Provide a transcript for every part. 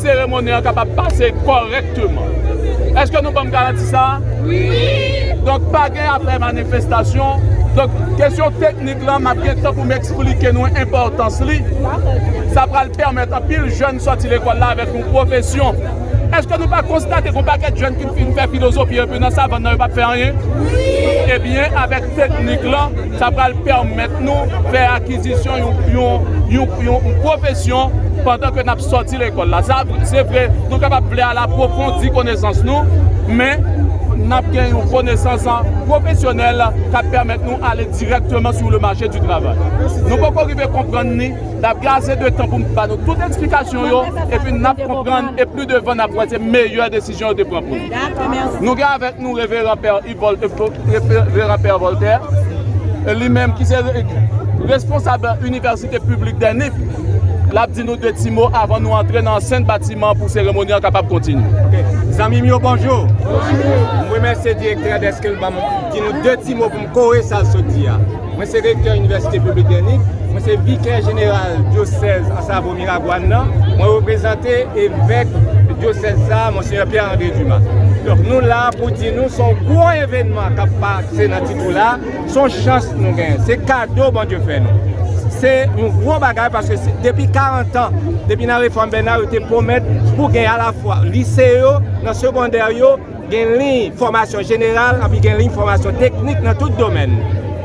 cérémonie est capable de passer correctement. Est-ce que nous pouvons garantir ça? Oui. Donc, pas de après manifestation. Donc, question technique là, je vais temps pour m'expliquer nous l'importance. Ça va permettre à pile jeunes sortir de l'école là avec une profession. Est-ce que nous pas constater qu'on pas de jeunes qui font philosophie un peu dans ça, ne pas faire rien? Oui. Eh bien, avec technique là, ça va permettre nous de faire acquisition d'une profession pendant que nous avons sorti de l'école là. Ça, c'est vrai, nous sommes capables à l'approfondir connaissance nous, mais nous avons une connaissance professionnelle qui permet de nous aller directement sur le marché du travail. Nous ne pouvons pas arriver à comprendre, nous avons assez de temps pour nous faire toute explication et puis nous comprendre et plus devant nous avoir les meilleures décisions de prendre pour nous. Nous avons avec nous le révérend Père Voltaire, lui-même qui est responsable de l'université publique d'Enif. Là, dit nous deux petits mots avant de nous entrer dans un bâtiment pour cérémonie capable de continuer. Okay. Amis, bonjour. Je remercie le directeur d'Eskel qui nous deux petits mots pour me corriger ça ce dia. Moi, c'est recteur de l'université publique d'Enif. Moi, c'est vicaire général diocèse en Savo-Miragouane. Moi, représente évêque diocèse ça, Monseigneur Pierre-André Dumas. Donc, nous là pour dire nous, son gros événement qui a passé dans ce titre là, son chance nous gagne. C'est cadeau, bon Dieu fait nous. C'est un gros bagage parce que depuis 40 ans, depuis la réforme Bernard, ils te promettent pour gagner à la fois lycée, dans le secondaire, gagner une formation générale et puis une formation technique dans tout domaine.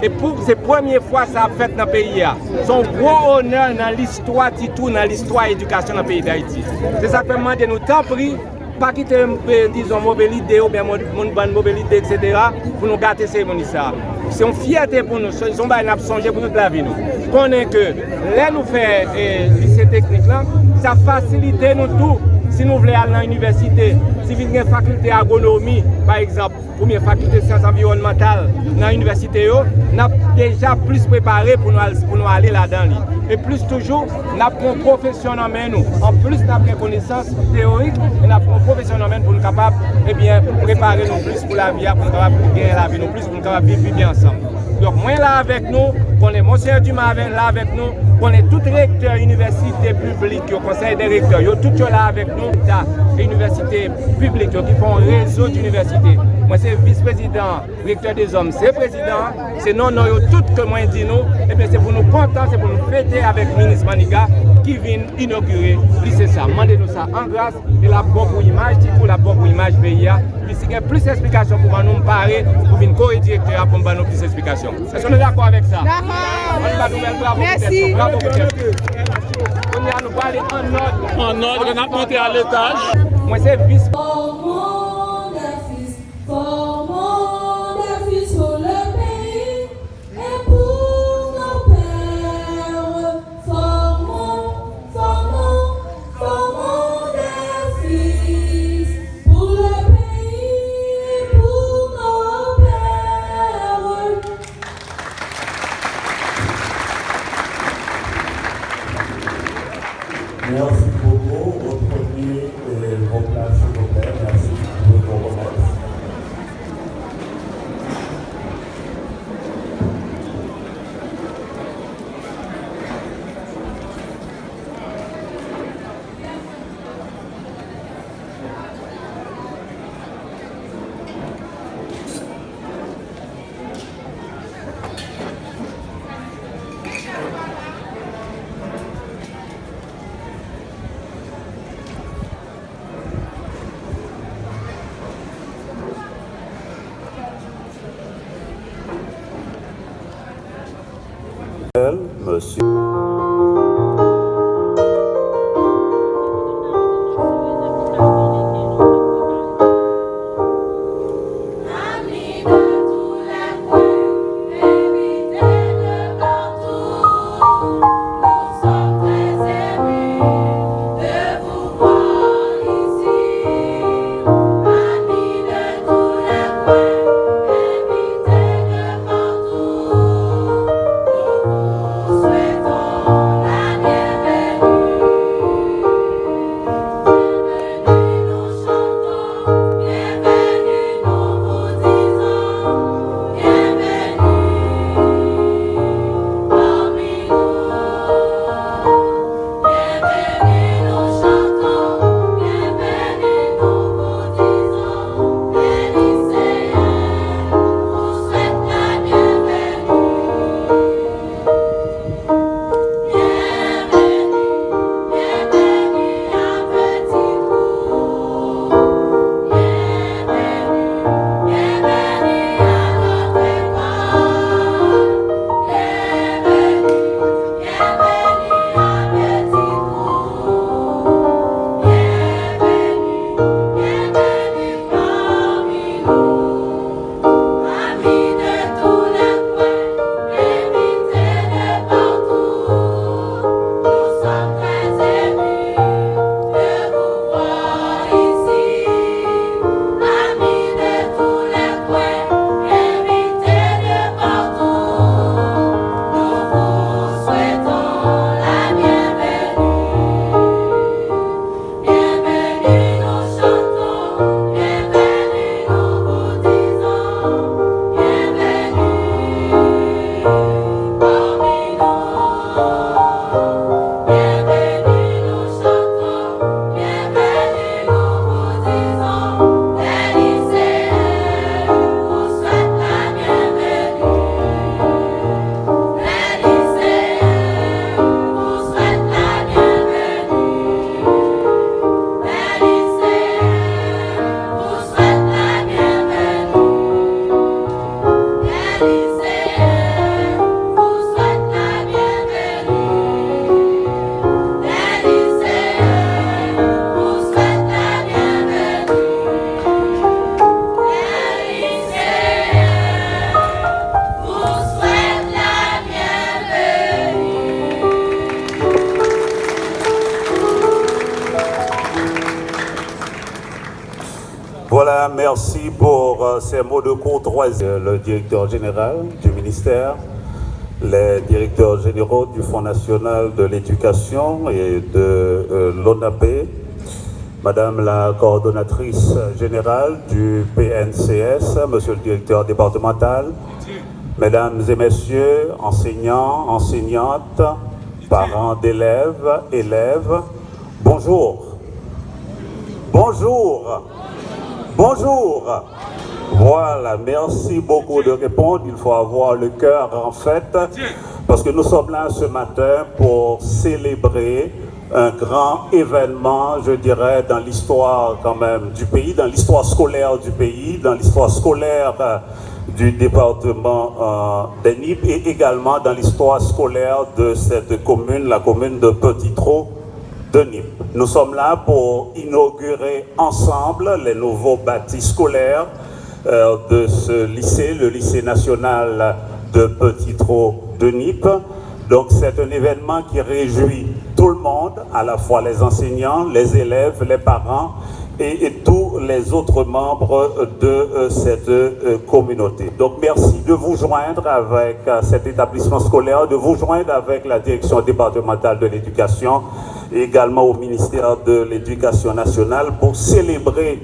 Et pour ces premières fois ça a fait dans le pays. Son gros honneur dans l'histoire, dans l'histoire de l'éducation dans le pays d'Haïti. C'est ça que nous nous t'en prie. Pas quitter, disons, mauvaise idée ou bien bonne mauvaise idée, etc. pour nous gâter ces cérémonies. C'est une fierté pour nous, ils ont songé pour toute la vie. Nous connaissons que là nous faisons lycée technique, là, ça facilite nous tout. Si nous voulons aller dans l'université, si vous avez une faculté d'agronomie, par exemple, ou une faculté de sciences environnementales dans l'université, nous sommes déjà plus préparés pour nous aller là-dedans. Et plus toujours, nous avons une profession en main. En plus, nous avons une connaissance théorique et nous avons une profession en main pour nous capables de préparer nous plus pour la vie, pour nous capables de gagner la vie, nous plus pour nous capables de vivre bien ensemble. Donc, moi là avec nous, on est Monseigneur Dumas là avec nous, on est tout recteur université publique, au conseil des recteurs, tout là avec nous, l'université publique qui font un réseau d'universités. Moi, c'est vice-président, directeur des hommes, c'est président. C'est non, tout que moi dis nous. Et bien, c'est pour nous contents, c'est pour nous fêter avec le ministre Maniga qui vient inaugurer. C'est ça. Mandez-nous ça en grâce et la bonne image, pour la bonne image pays. Puis s'il y a plus d'explications pour nous parler, pour venir co-directeur pour nous donner plus d'explications. Est-ce qu'on est d'accord avec ça? D'accord. Merci. Bravo, on a nous parler en ordre. En ordre, on a monté à l'étage. Moi, c'est vice. Formons des fils pour le pays et pour nos pères. Formons des fils pour le pays et pour nos pères. Merci beaucoup. Reprenez vos places, s'il vous plaît. Merci pour vos remarques. Monsieur. Voilà, merci pour ces mots de courtoisie. Le directeur général du ministère, les directeurs généraux du Fonds national de l'éducation et de l'ONAP, Madame la coordonnatrice générale du PNCS, Monsieur le directeur départemental, Mesdames et Messieurs, enseignants, enseignantes, parents d'élèves, élèves, bonjour. Bonjour. Bonjour. Voilà, merci beaucoup de répondre. Il faut avoir le cœur en fait, parce que nous sommes là ce matin pour célébrer un grand événement, je dirais, dans l'histoire quand même du pays, dans l'histoire scolaire du pays, dans l'histoire scolaire du département des Nippes et également dans l'histoire scolaire de cette commune, la commune de Petit-Trot de Nippes. Nous sommes là pour inaugurer ensemble les nouveaux bâtis scolaires de ce lycée, le lycée national de Petit-Trot de Nippes. Donc c'est un événement qui réjouit tout le monde, à la fois les enseignants, les élèves, les parents et tous les autres membres de cette communauté. Donc merci de vous joindre avec cet établissement scolaire, de vous joindre avec la direction départementale de l'éducation et également au ministère de l'Éducation nationale pour célébrer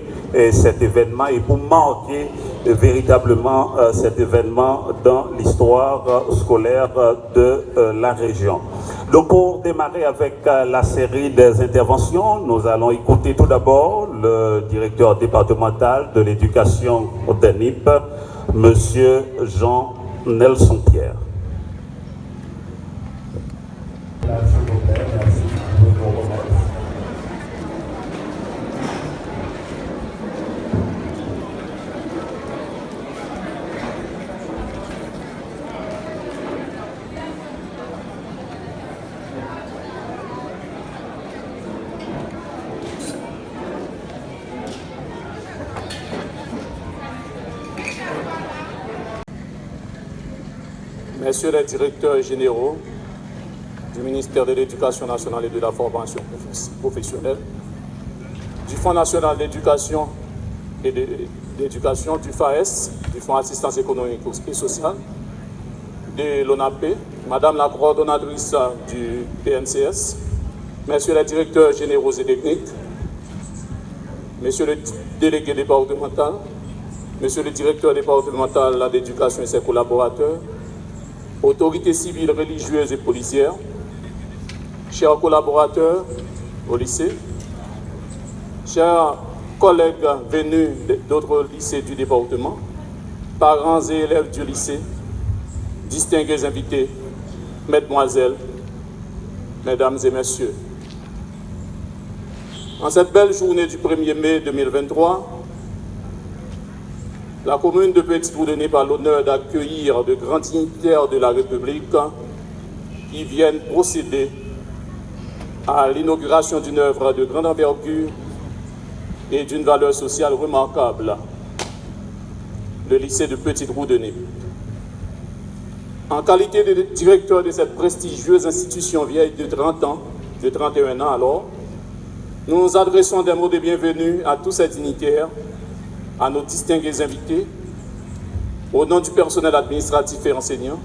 cet événement et pour marquer véritablement cet événement dans l'histoire scolaire de la région. Donc pour démarrer avec la série des interventions, nous allons écouter tout d'abord le directeur départemental de l'éducation des Nippes, Monsieur Jean-Nelson Pierre. Messieurs les directeurs généraux du ministère de l'Éducation nationale et de la formation professionnelle, du Fonds national d'éducation et d'éducation, du FAES, du Fonds assistance économique et sociale, de l'ONAP, Madame la coordonnatrice du PNCS, Messieurs les directeurs généraux et techniques, Monsieur le délégué départemental, Monsieur le directeur départemental de l'éducation et ses collaborateurs, autorités civiles, religieuses et policières, chers collaborateurs au lycée, chers collègues venus d'autres lycées du département, parents et élèves du lycée, distingués invités, mesdemoiselles, mesdames et messieurs. En cette belle journée du 1er mai 2023, la commune de Petit-Trot de Nippes a l'honneur d'accueillir de grands dignitaires de la République qui viennent procéder à l'inauguration d'une œuvre de grande envergure et d'une valeur sociale remarquable, le lycée de Petit-Trot de Nippes. En qualité de directeur de cette prestigieuse institution vieille de 30 ans, de 31 ans alors, nous nous adressons des mots de bienvenue à tous ces dignitaires, à nos distingués invités, au nom du personnel administratif et enseignant,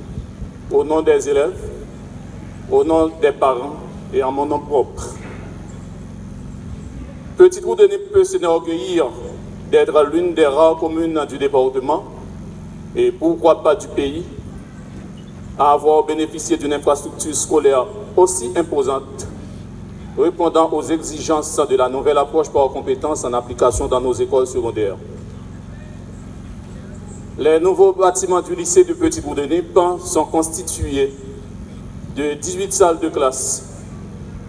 au nom des élèves, au nom des parents et en mon nom propre. Petit-Trot de Nippes peut s'enorgueillir d'être l'une des rares communes du département et pourquoi pas du pays à avoir bénéficié d'une infrastructure scolaire aussi imposante, répondant aux exigences de la nouvelle approche par compétences en application dans nos écoles secondaires. Les nouveaux bâtiments du lycée de Petit-Trot de Nippes sont constitués de 18 salles de classe,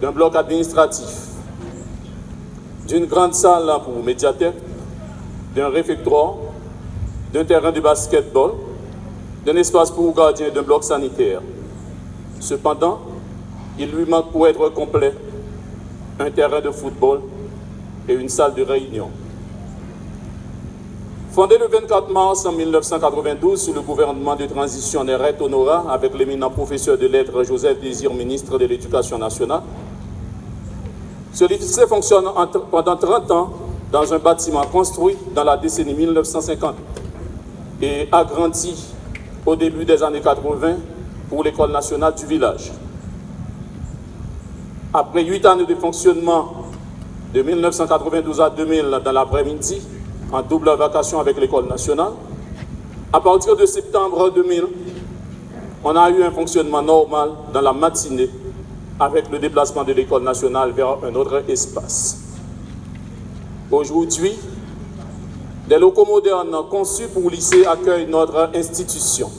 d'un bloc administratif, d'une grande salle pour médiathèque, d'un réfectoire, d'un terrain de basketball, d'un espace pour gardiens et d'un bloc sanitaire. Cependant, il lui manque pour être complet un terrain de football et une salle de réunion. Fondé le 24 mars 1992 sous le gouvernement de transition Néret Honora avec l'éminent professeur de lettres Joseph Désir, ministre de l'Éducation nationale, ce lycée fonctionne pendant 30 ans dans un bâtiment construit dans la décennie 1950 et agrandi au début des années 80 pour l'école nationale du village. Après 8 années de fonctionnement de 1992 à 2000 dans l'après-midi, en double vacation avec l'école nationale, à partir de septembre 2000, on a eu un fonctionnement normal dans la matinée avec le déplacement de l'école nationale vers un autre espace. Aujourd'hui, Des locaux modernes conçus pour lycée accueillent notre institution.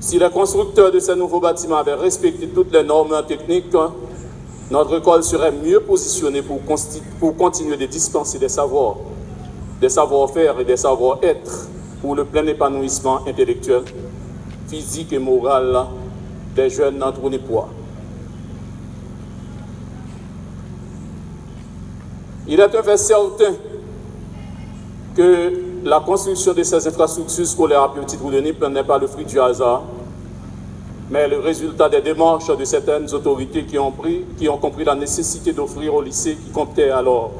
Si les constructeurs de ces nouveaux bâtiments avaient respecté toutes les normes techniques, notre école serait mieux positionnée pour continuer de dispenser des savoirs, des savoir-faire et des savoir-être pour le plein épanouissement intellectuel, physique et moral des jeunes Tournépois. Il est un fait certain que la construction de ces infrastructures scolaires à Petite-Goudomp n'est pas le fruit du hasard, mais le résultat des démarches de certaines autorités qui ont compris la nécessité d'offrir au lycée, qui comptait alors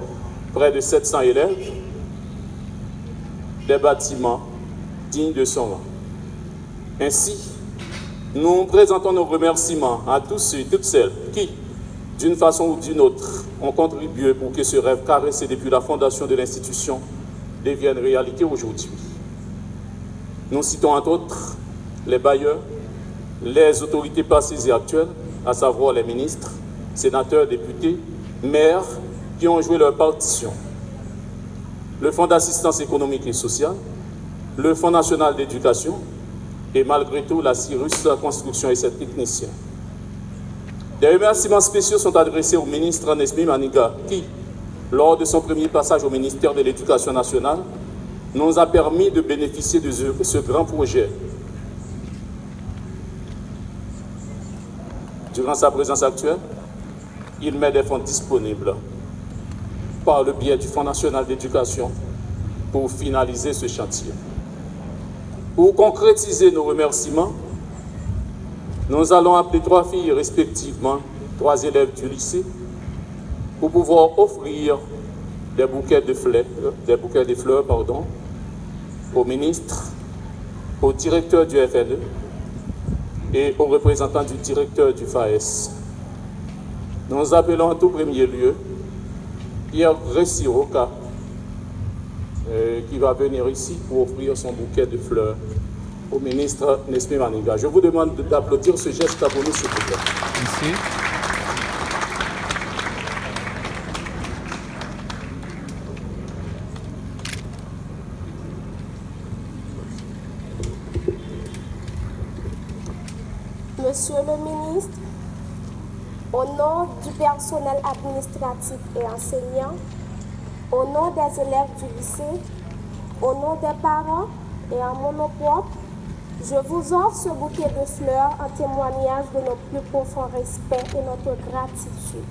près de 700 élèves, des bâtiments dignes de son nom. Ainsi, nous présentons nos remerciements à tous ceux et toutes celles qui, d'une façon ou d'une autre, ont contribué pour que ce rêve caressé depuis la fondation de l'institution devienne réalité aujourd'hui. Nous citons entre autres les bailleurs, les autorités passées et actuelles, à savoir les ministres, sénateurs, députés, maires, qui ont joué leur partition. Le Fonds d'assistance économique et sociale, le Fonds national d'éducation et malgré tout la Cyrus Construction et ses techniciens. Des remerciements spéciaux sont adressés au ministre Nesmi Maniga qui, lors de son premier passage au ministère de l'Éducation nationale, nous a permis de bénéficier de ce grand projet. Durant sa présence actuelle, il met des fonds disponibles par le biais du Fonds national d'éducation pour finaliser ce chantier. Pour concrétiser nos remerciements, nous allons appeler 3 filles respectivement, 3 élèves du lycée, pour pouvoir offrir des bouquets de fleurs, au ministre, au directeur du FNE et aux représentants du directeur du FAES. Nous appelons en tout premier lieu Pierre Ressiroka, qui va venir ici pour offrir son bouquet de fleurs au ministre Nesmi Maniga. Je vous demande d'applaudir ce geste pour nous, s'il vous plaît. Merci. Monsieur le ministre, au nom du personnel administratif et enseignant, au nom des élèves du lycée, au nom des parents et en mon nom propre, je vous offre ce bouquet de fleurs en témoignage de notre plus profond respect et notre gratitude.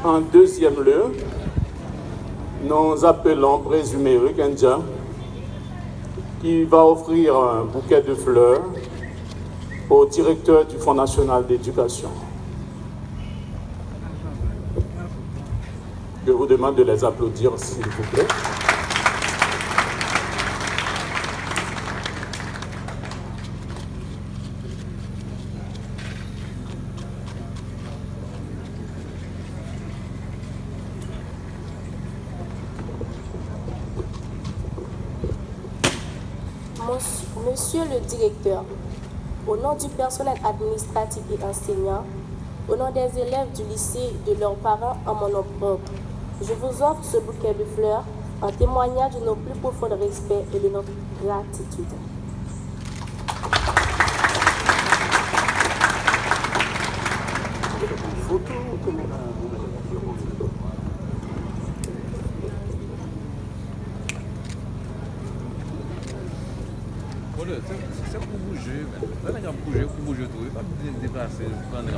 En deuxième lieu, nous appelons présumé Rukenja qui va offrir un bouquet de fleurs au directeur du Fonds national d'éducation. Je vous demande de les applaudir, s'il vous plaît. Monsieur le directeur, au nom du personnel administratif et enseignant, au nom des élèves du lycée et de leurs parents en mon nom propre, je vous offre ce bouquet de fleurs en témoignage de nos plus profonds respects et de notre gratitude.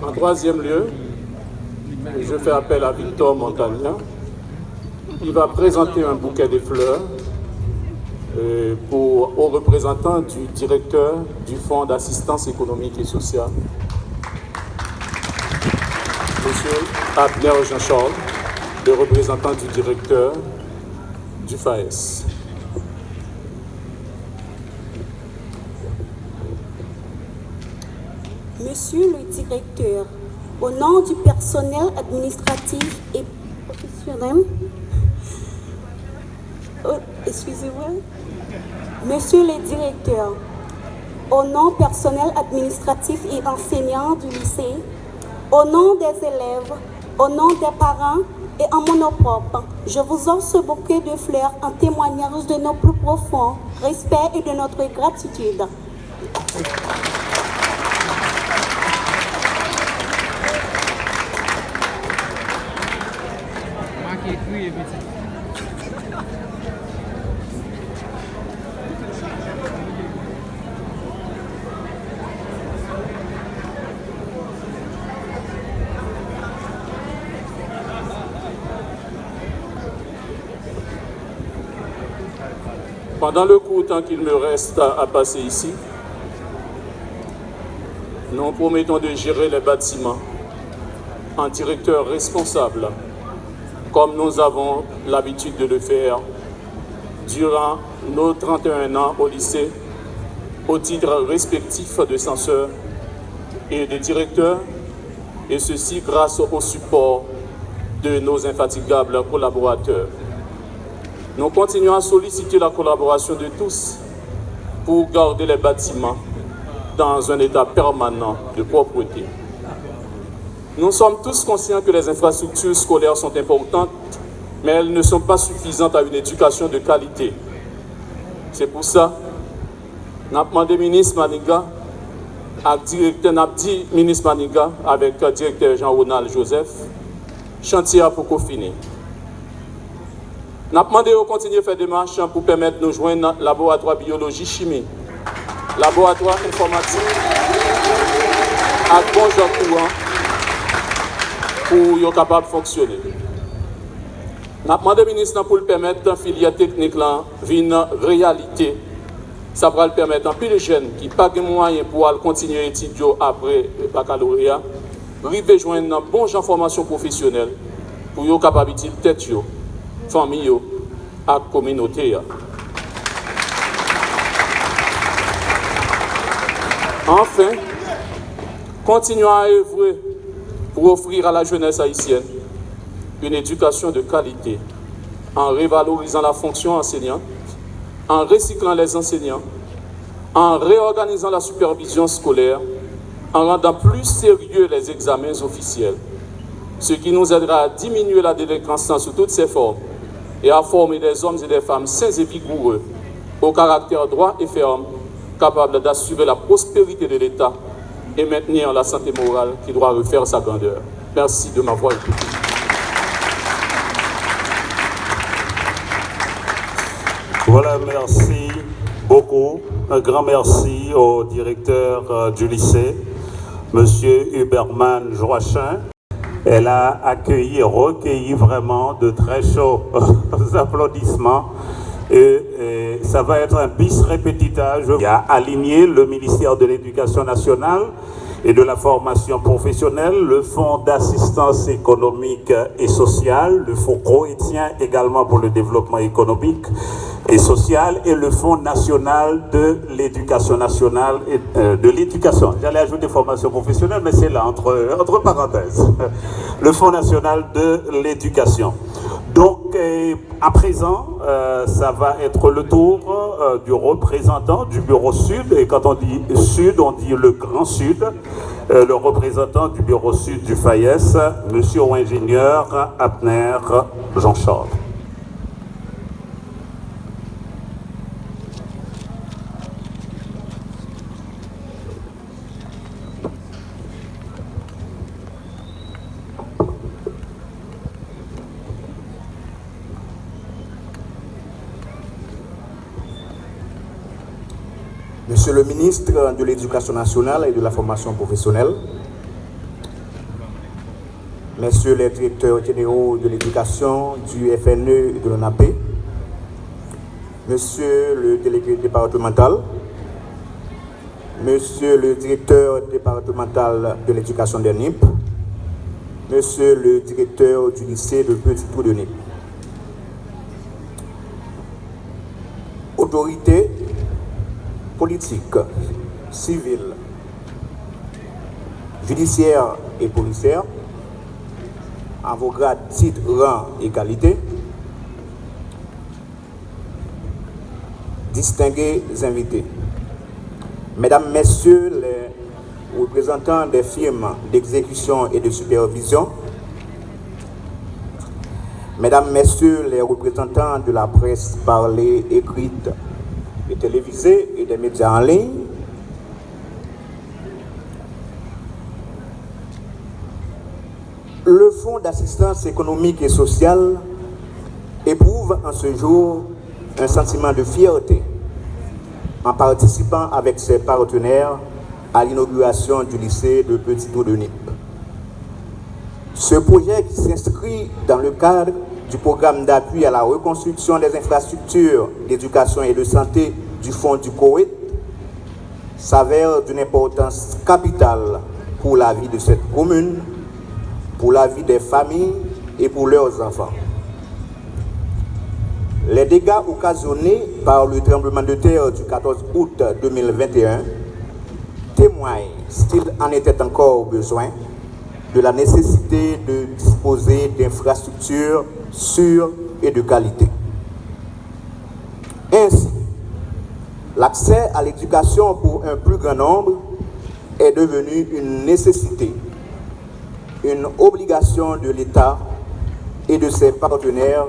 En troisième lieu, je fais appel à Victor Montagna. Il va présenter un bouquet de fleurs aux représentants du directeur du Fonds d'assistance économique et sociale, Monsieur Abner Jean-Charles, le représentant du directeur du FAES. Monsieur le directeur, au nom du personnel administratif et professionnel, excusez-moi, Monsieur le directeur, au nom personnel administratif et enseignant du lycée, au nom des élèves, au nom des parents et en mon nom propre, je vous offre ce bouquet de fleurs en témoignage de notre plus profond respect et de notre gratitude. Pendant le court temps qu'il me reste à passer ici, nous promettons de gérer les bâtiments en directeur responsable, comme nous avons l'habitude de le faire durant nos 31 ans au lycée, au titre respectif de censeur et de directeur, et ceci grâce au support de nos infatigables collaborateurs. Nous continuons à solliciter la collaboration de tous pour garder les bâtiments dans un état permanent de propreté. Nous sommes tous conscients que les infrastructures scolaires sont importantes, mais elles ne sont pas suffisantes à une éducation de qualité. C'est pour ça que nous avons demandé au ministre Maniga, ministre Maniga avec le directeur Jean-Ronald Joseph, chantier pour qu'on finisse. Nous avons demandé de continuer à faire des démarches pour permettre de nous joindre laboratoire biologie chimie, laboratoire informatique, à bon courant pour être capable de fonctionner. Nous avons demandé au ministre pour le permettre de filière technique là, une réalité. Ça va le permettre à plus de jeunes qui n'ont pas de moyens pour continuer à étudier après le baccalauréat, de joindre une bonne formation professionnelle pour être capable de tête, famille et la communauté. Enfin, continuons à œuvrer pour offrir à la jeunesse haïtienne une éducation de qualité en révalorisant la fonction enseignante, en recyclant les enseignants, en réorganisant la supervision scolaire, en rendant plus sérieux les examens officiels, ce qui nous aidera à diminuer la délinquance sous toutes ses formes et à former des hommes et des femmes sains et vigoureux, au caractère droit et ferme, capables d'assurer la prospérité de l'État et maintenir la santé morale qui doit refaire sa grandeur. Merci de m'avoir écouté. Voilà, merci beaucoup. Un grand merci au directeur du lycée, Monsieur Huberman Joachim. Elle a accueilli et recueilli vraiment de très chauds applaudissements. Et ça va être un bis repetita. Il a aligné le ministère de l'Éducation nationale et de la formation professionnelle, le Fonds d'assistance économique et sociale, le Fonds croétien également pour le développement économique et social, et le Fonds national de l'éducation nationale et de l'éducation. J'allais ajouter formation professionnelle, mais c'est là, entre parenthèses. Le Fonds national de l'éducation. Donc, à présent, ça va être le tour du représentant du bureau Sud. Et quand on dit Sud, on dit le Grand Sud. Le représentant du bureau Sud du FAIES, monsieur ingénieur Abner Jean-Charles. Monsieur le ministre de l'Éducation nationale et de la formation professionnelle, Messieurs les directeurs généraux de l'éducation du FNE et de l'ONAP, Monsieur le délégué départemental, Monsieur le directeur départemental de l'éducation de NIP, Monsieur le directeur du lycée de Petit Trou de NIP, autorités politiques, civiles, judiciaires et policières, en vos grades, titres, rangs et qualités, distingués invités, Mesdames, Messieurs les représentants des firmes d'exécution et de supervision, Mesdames, Messieurs les représentants de la presse parlée, écrite et télévisée et des médias en ligne, le Fonds d'assistance économique et sociale éprouve en ce jour un sentiment de fierté en participant avec ses partenaires à l'inauguration du lycée de Petit-Trou de Nip. Ce projet qui s'inscrit dans le cadre du programme d'appui à la reconstruction des infrastructures d'éducation et de santé du Fonds du Koweït s'avère d'une importance capitale pour la vie de cette commune, pour la vie des familles et pour leurs enfants. Les dégâts occasionnés par le tremblement de terre du 14 août 2021 témoignent, s'il en était encore besoin, de la nécessité de disposer d'infrastructures sûres et de qualité. Ainsi, l'accès à l'éducation pour un plus grand nombre est devenu une nécessité, une obligation de l'État et de ses partenaires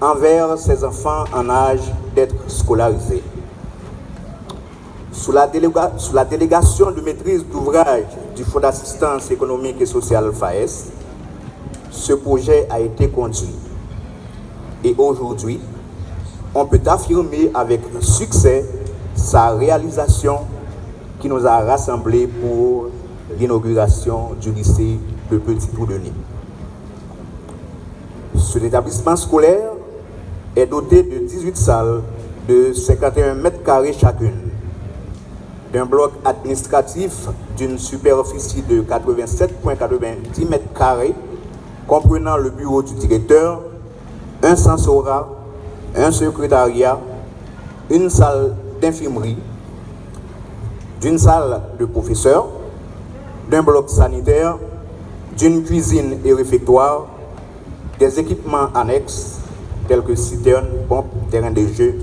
envers ses enfants en âge d'être scolarisés. Sous la délégation de maîtrise d'ouvrage du Fonds d'assistance économique et sociale FAES, ce projet a été conduit. Et aujourd'hui, on peut affirmer avec succès sa réalisation qui nous a rassemblés pour l'inauguration du lycée de Petit-Trou de Nip. Cet établissement scolaire est doté de 18 salles de 51 mètres carrés chacune, d'un bloc administratif d'une superficie de 87,90 mètres carrés, comprenant le bureau du directeur, un censorat, un secrétariat, une salle d'infirmerie, d'une salle de professeurs, d'un bloc sanitaire, d'une cuisine et réfectoire, des équipements annexes tels que citernes, pompes, terrain de jeu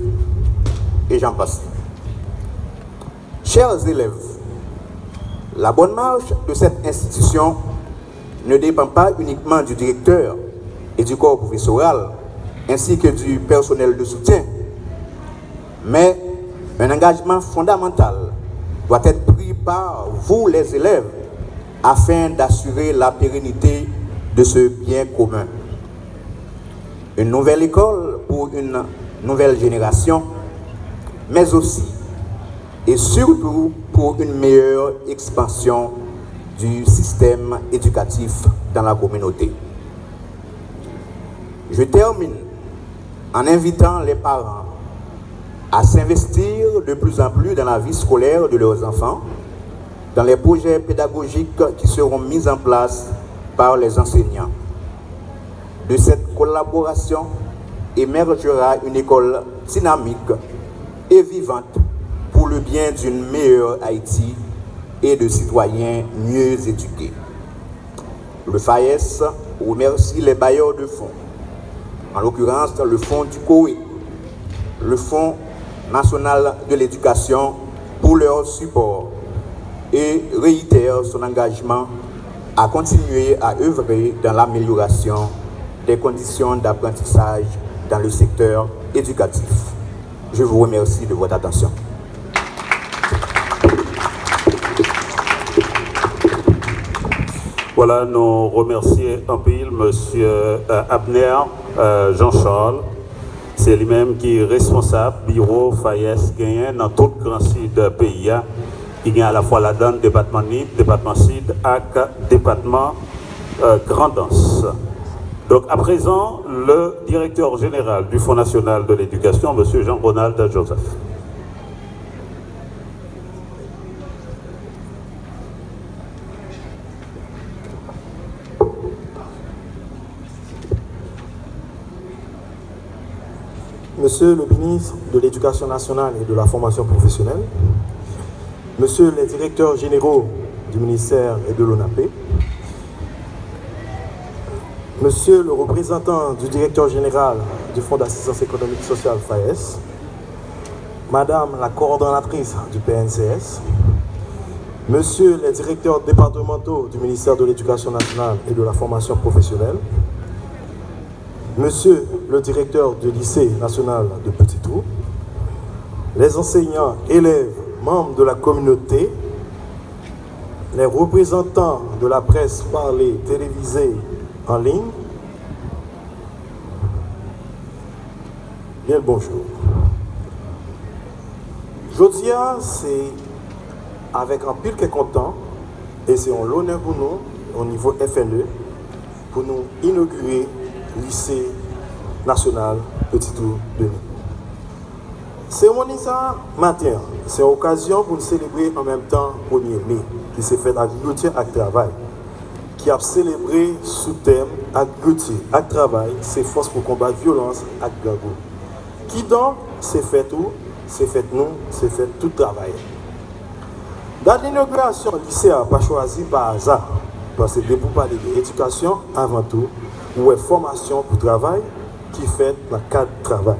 et j'en passe. Chers élèves, la bonne marche de cette institution ne dépend pas uniquement du directeur et du corps professoral, ainsi que du personnel de soutien, mais un engagement fondamental doit être pris par vous les élèves afin d'assurer la pérennité de ce bien commun. Une nouvelle école pour une nouvelle génération, mais aussi et surtout pour une meilleure expansion du système éducatif dans la communauté. Je termine en invitant les parents à s'investir de plus en plus dans la vie scolaire de leurs enfants, dans les projets pédagogiques qui seront mis en place par les enseignants. De cette collaboration émergera une école dynamique et vivante pour le bien d'une meilleure Haïti et de citoyens mieux éduqués. Le FAES remercie les bailleurs de fonds, en l'occurrence le Fonds du Koweït, le Fonds national de l'éducation pour leur support et réitère son engagement à continuer à œuvrer dans l'amélioration des conditions d'apprentissage dans le secteur éducatif. Je vous remercie de votre attention. Voilà, nous remercions un peu M. Abner Jean-Charles. C'est lui-même qui est responsable bureau FAES gagné dans tout le grand sud pays. Il y a à la fois la donne département NIP, département Sud et département Grand'Anse. Donc à présent, le directeur général du Fonds national de l'éducation, M. Jean-Ronald Joseph. Monsieur le ministre de l'Éducation nationale et de la formation professionnelle, Monsieur les directeurs généraux du ministère et de l'ONAP, Monsieur le représentant du directeur général du Fonds d'assistance économique sociale FAES, Madame la coordonnatrice du PNCS, Monsieur les directeurs départementaux du ministère de l'Éducation nationale et de la formation professionnelle, Monsieur le directeur du lycée national de Petit-Trou, les enseignants, élèves, membres de la communauté, les représentants de la presse parlée, télévisée, en ligne, bien le bonjour. Aujourd'hui, c'est avec un pile qui est content et c'est un l'honneur pour nous au niveau FNE pour nous inaugurer le lycée national Petit-Trou de Nîmes. Cérémonie ça matin, c'est une occasion pour nous célébrer en même temps 1er mai qui s'est fait agriculture et travail, qui a célébré sous thème agriculture et travail, c'est force pour combattre violence et gangou. Qui donc c'est fait tout, c'est fait nous, c'est fait tout travail. Dans l'inauguration, le lycée n'a pas choisi par hasard, parce que pour parler d'éducation avant tout, ou formation pour travail qui fait dans le cadre de travail.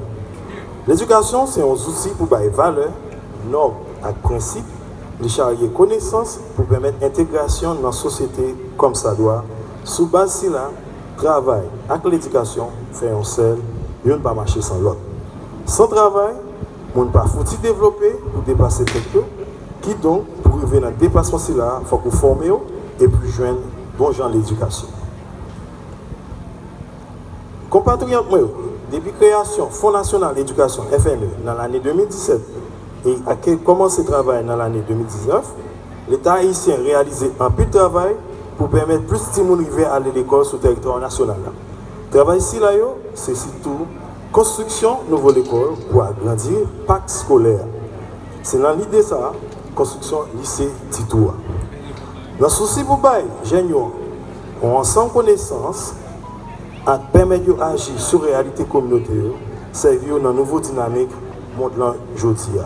L'éducation, c'est un outil pour donner valeur, normes et principes, de charrier connaissances pour permettre l'intégration dans la société comme ça doit. Sous base de là, travail avec l'éducation fait un seul, il ne peut pas marcher sans l'autre. Sans travail, on ne peut pas foutre développer pour dépasser quelque qui donc, pour arriver dans le dépassement, il faut qu'on forme et puis joindre bon gens l'éducation. Compatriotes, depuis la création du Fonds national d'éducation FNE dans l'année 2017 et a commencé le travail dans l'année 2019, l'État haïtien a réalisé un peu de travail pour permettre plus de monde d'arriver à l'école sur le territoire national. Le travail ici, c'est surtout construction de nouvelle école pour agrandir le parc scolaire. C'est dans l'idée ça, construction lycée Titoua. Dans ce souci pour les jeunes ont ensemble connaissance à permettre d'agir sur la réalité communautaire, servir dans une nouvelle dynamique monde aujourd'hui.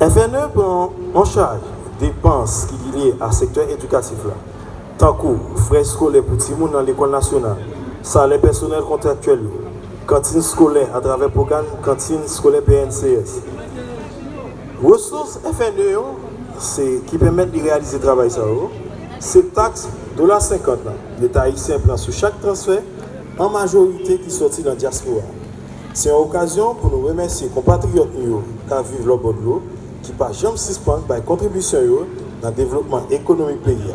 FNE prend en charge des dépenses qui sont liées à secteur éducatif, tant que frais scolaires pour tout le monde dans l'école nationale, salaire personnel contractuel, cantine scolaire à travers le programme cantine scolaire PNCS. Ressources FNE qui permettent de réaliser le travail, c'est taxe $50. L'État haïtien prend sur chaque transfert en majorité qui sortit dans la diaspora. C'est une occasion pour nous remercier les compatriotes qui vivent le bon de l'eau, qui ne peuvent jamais suspendre par contribution dans le développement économique du pays.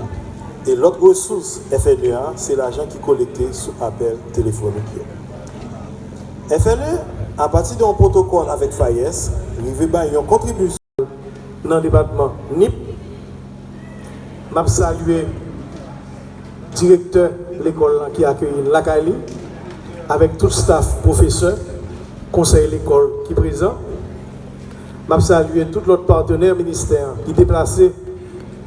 Et l'autre ressource FNE, c'est l'argent qui est collecté sur appel téléphonique. FNE, à partir d'un protocole avec FAES, il va une contribution dans le département NIP. Je salue le directeur de l'école qui a accueilli l'Akali, avec tout le staff, professeur, conseil de l'école qui est présent. Je salue tout l'autre partenaire ministère qui est déplacé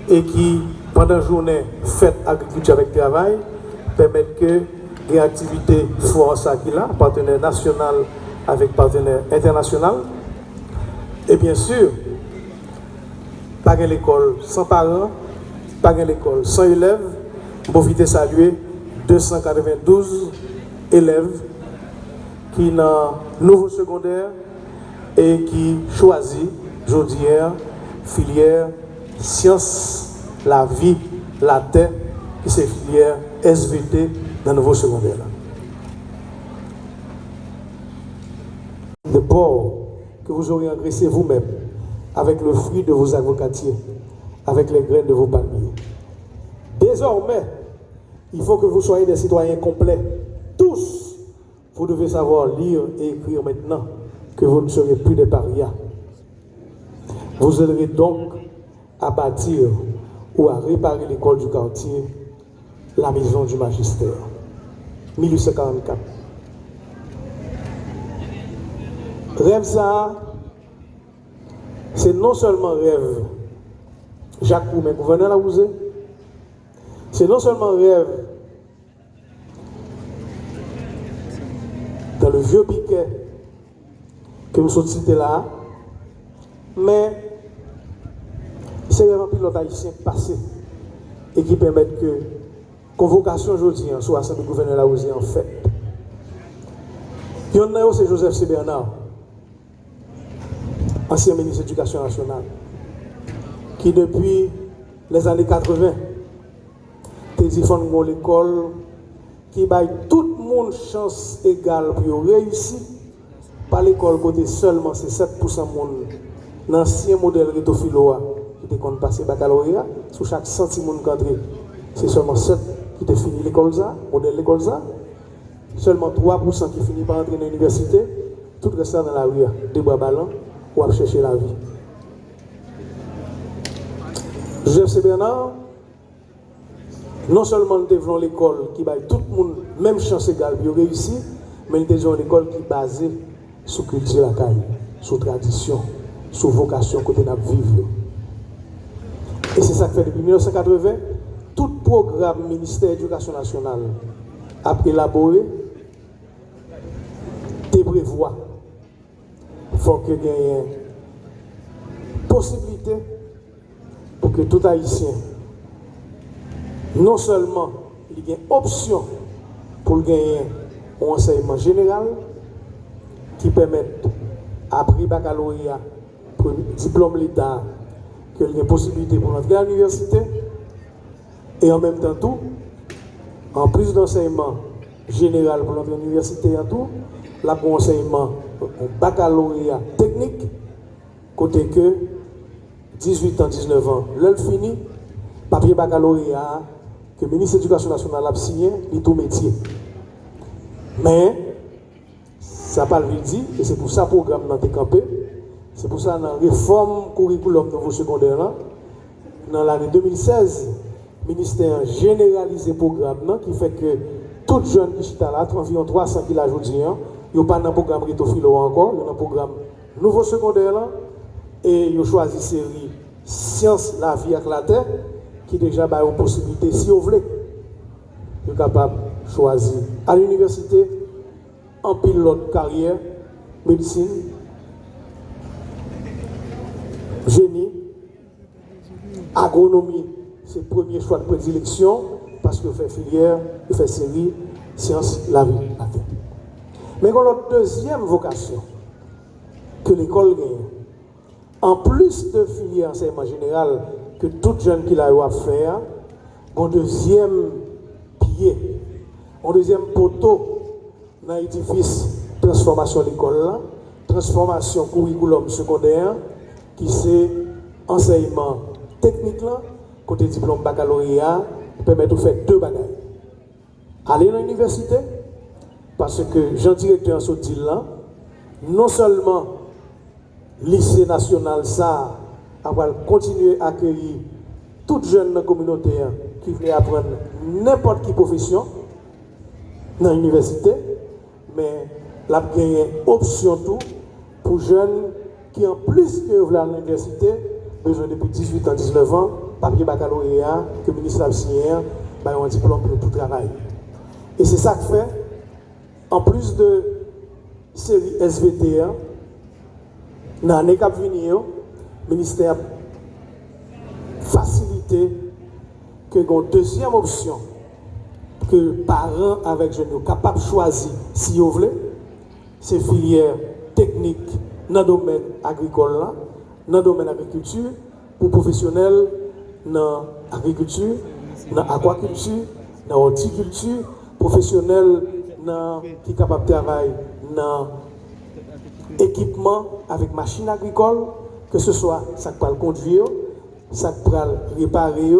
et qui, pendant la journée, fait agriculture avec travail, permettent que les activités force qui là, partenaire national avec partenaire international. Et bien sûr, pas de l'école sans parents, pas de l'école sans élèves. Je profite de saluer 292 élèves qui sont dans le nouveau secondaire et qui choisissent aujourd'hui filière sciences, la vie, la terre, qui c'est filière SVT dans le nouveau secondaire. Le porc que vous aurez engraissé vous-même avec le fruit de vos avocatiers, avec les graines de vos palmiers. Désormais, il faut que vous soyez des citoyens complets. Tous, vous devez savoir lire et écrire maintenant que vous ne serez plus des parias. Vous aiderez donc à bâtir ou à réparer l'école du quartier, la maison du magistère. 1844. Rêve ça, c'est non seulement rêve Jacques Roumain, gouverneur la Bouzé, c'est non seulement rêve dans le vieux piquet que nous sommes cités là, mais C'est vraiment pilote haïtien passé et qui permettent que convocation aujourd'hui soit l'Assemblée gouverneur la osé en fait. Il y en a c'est Joseph C. Bernard, ancien ministre de l'Éducation nationale, qui depuis les années 80, a dit qu'on l'école qui baille tout le monde chance égale pour réussir. Pas l'école côté seulement, c'est 7% de monde. L'ancien modèle Reto Filoa qui était passé baccalauréat, sur chaque centime de cadre, c'est seulement 7 qui te fini l'école ça, modèle l'école ça. Seulement 3% qui finit par entrer dans l'université, tout reste dans la rue, des bois ballons, ou à chercher la vie. Joseph C. Bernard, non seulement nous devons l'école qui baille tout le monde, même chance égale pour réussir, mais nous devons une école qui est basée sur culture la caille, sur tradition, sur vocation côté nous vivre. Et c'est ça que fait depuis 1980, tout programme ministère de l'Éducation nationale a élaboré des prévoit. Il faut qu'il y ait une possibilité pour que tout Haïtien, non seulement il y ait une option pour gagner un enseignement général qui permette après baccalauréat pour diplôme l'État, qu'il y ait une possibilité pour entrer à l'université et en même temps tout, en plus d'enseignement général pour l'entrée à l'université en tout, là pour enseignement baccalauréat technique, côté que 18 ans, 19 ans, l'heure fini, papier baccalauréat que le ministre de l'Éducation nationale a signé, il tout métier. Mais, ça n'a pas le dit, et c'est pour ça que le programme n'a été campé, c'est pour ça que dans la réforme curriculum nouveau secondaire, dans l'année 2016, le ministère a généralisé le programme qui fait que tout jeune qui est là, environ 300 qui l'a aujourd'hui, il n'y a pas dans le programme Reto Filo encore, il y a un programme nouveau secondaire là, et il a choisi série Sciences, la vie avec la terre, qui déjà a une possibilité, si vous voulez, vous êtes capable de choisir à l'université, en pilote carrière, médecine, génie, agronomie, c'est le premier choix de prédilection, parce que vous faites filière, vous faites série, sciences, la vie, la terre. Mais quand notre deuxième vocation que l'école gagne, en plus de filière enseignement général que tout jeune qui l'a eu à faire, un deuxième pied, un deuxième poteau dans l'édifice transformation de l'école, transformation curriculum secondaire, qui c'est enseignement technique, là, côté diplôme baccalauréat, permet de faire deux bagages. Aller dans l'université, parce que Jean-Directeur en dit là, non seulement lycée national ça va continuer à accueillir toute jeune dans la communauté qui veut apprendre n'importe quelle profession dans l'université, mais la gagné option tout pour jeunes qui en plus que veulent à l'université, besoin depuis 18 ans, 19 ans, papier baccalauréat, que le ministre a signé, un diplôme pour tout travail. Et c'est ça que fait, en plus de série SVT, dans l'année qui venir, le ministère a facilité que une deuxième option que les parents avec jeunes sont capables de choisir si vous voulez, c'est filière technique dans le domaine agricole, dans le domaine agriculture, pour professionnels dans l'agriculture, dans l'aquaculture, dans l'horticulture, professionnels qui sont capables de travailler dans équipement avec machine agricole, que ce soit ça peut le conduire, ça peut le réparer,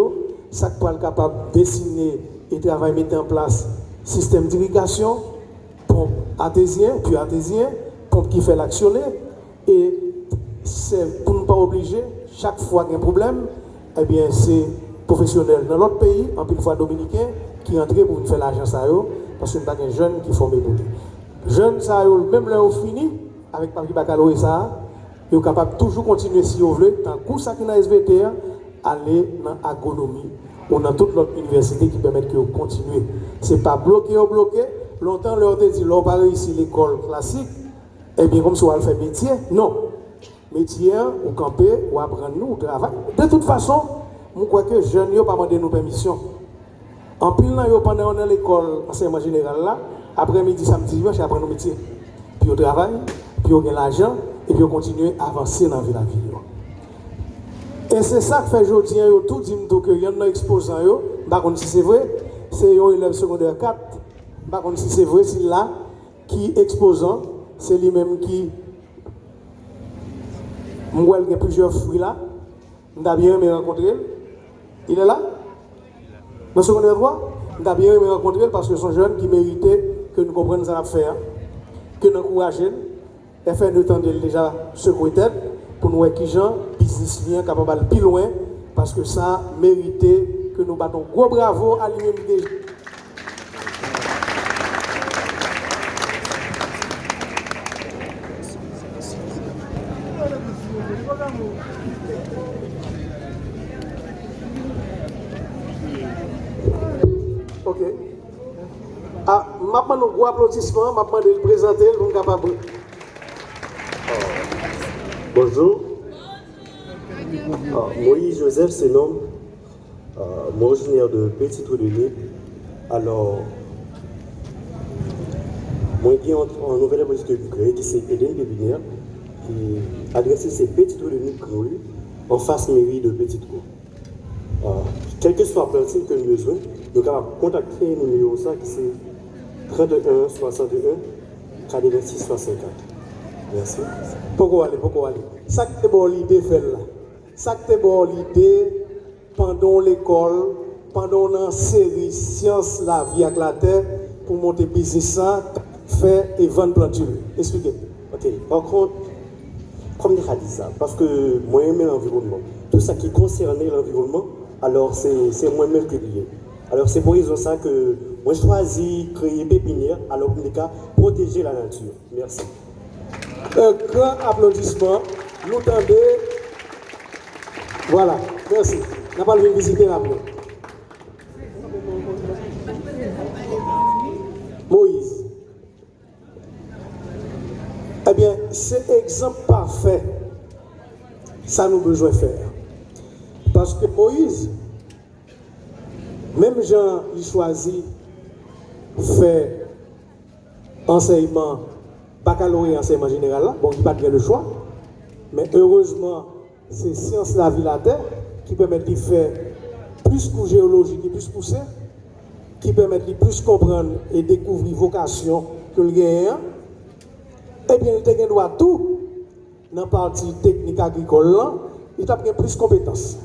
ça peut être capable de dessiner et travailler, mettre en place système d'irrigation, pompe artésien, puis artésien, pompe qui fait l'actionner. Et c'est pour ne pas obliger, chaque fois qu'il y a un problème, eh bien c'est professionnel dans l'autre pays, en plus de fois dominicain, qui entrent pour faire l'argent ça, parce que nous avons des jeunes qui font mes boules. Jeunes, ça, même là où fini, avec papier baccalauréat, ça, ils sont capables de toujours continuer si vous voulez, dans le cours qui est dans SVT, aller dans l'agronomie ou dans toute l'autre université qui permettent que vous continuez. Ce n'est pas bloqué ou bloqué. Longtemps, leur dit, l'on pas réussi l'école classique, eh bien, comme si on va faire métier. Non. métier, ou camper, ou apprendre nous, ou travailler. De toute façon, je crois que les jeunes n'ont pas demandé nous permission. En pile, pendant qu'on est à l'école, enseignement général là, après-midi, samedi, dimanche, après nos métiers. Puis on travaille, puis on gagne l'argent, et puis on continue à avancer dans la vie. Et c'est ça que fait aujourd'hui, tout dit que il y a un exposant, par contre si c'est vrai, c'est un élève secondaire 4, par contre si c'est vrai, c'est là qui exposant, c'est lui-même qui moi il y a plusieurs fruits là, on a bien aimé rencontrer, il est là, dans le secondaire 3, on a bien aimé rencontrer parce que ce sont jeunes qui méritaient que nous comprenions ça à faire, que nous encourageons, et faire de temps déjà secouer tête pour nous voir qui gens business lien capable d'aller plus loin parce que ça méritait que nous battons gros bravo à l'UMD. Ok. Ah, maintenant nous gros applaudissements, maintenant de le présenter, nous sommes capables. Bonjour. Moïse Joseph, c'est nom. Moi, originaire de Petit-Trou-de-Nip. Alors, moi, j'ai en nouvelle politique créée qui s'est Eden Pépinière, qui adresse ces Petit-Trou-de-Nip en face mairie de Petit-Trou. Quel que soit le plantine que nous avons besoin, nous avons contacté le numéro ça qui c'est 31 61 46 64. Merci. Pourquoi aller? Ça que c'est bon l'idée fait là. Ça que c'est bon l'idée pendant l'école, pendant la série Science, la vie avec la terre, pour monter business ça, faire et vendre planture. Expliquez. Ok. Par contre, comme je dit ça, parce que moi j'aime l'environnement. Tout ça qui concerne l'environnement, alors c'est moi-même qui lié. Alors c'est pour raison ça que moi je choisis créer pépinière, alors pour les cas protéger la nature. Merci. Un grand applaudissement. Nous tendez. Voilà, merci. On n'a pas le visiter là. Moïse. Eh bien, c'est exemple parfait. Ça nous besoin de faire. Parce que Moïse, même Jean, il choisit faire enseignement baccalauréat enseignement général là, bon, il n'a pas le choix, mais heureusement, c'est science la vie la terre qui permet de faire plus de géologie, qui plus poussé, qui permet de plus comprendre et découvrir vocation que le gagnant. Eh bien, il a droit tout dans la partie technique agricole là, il a plus de compétences.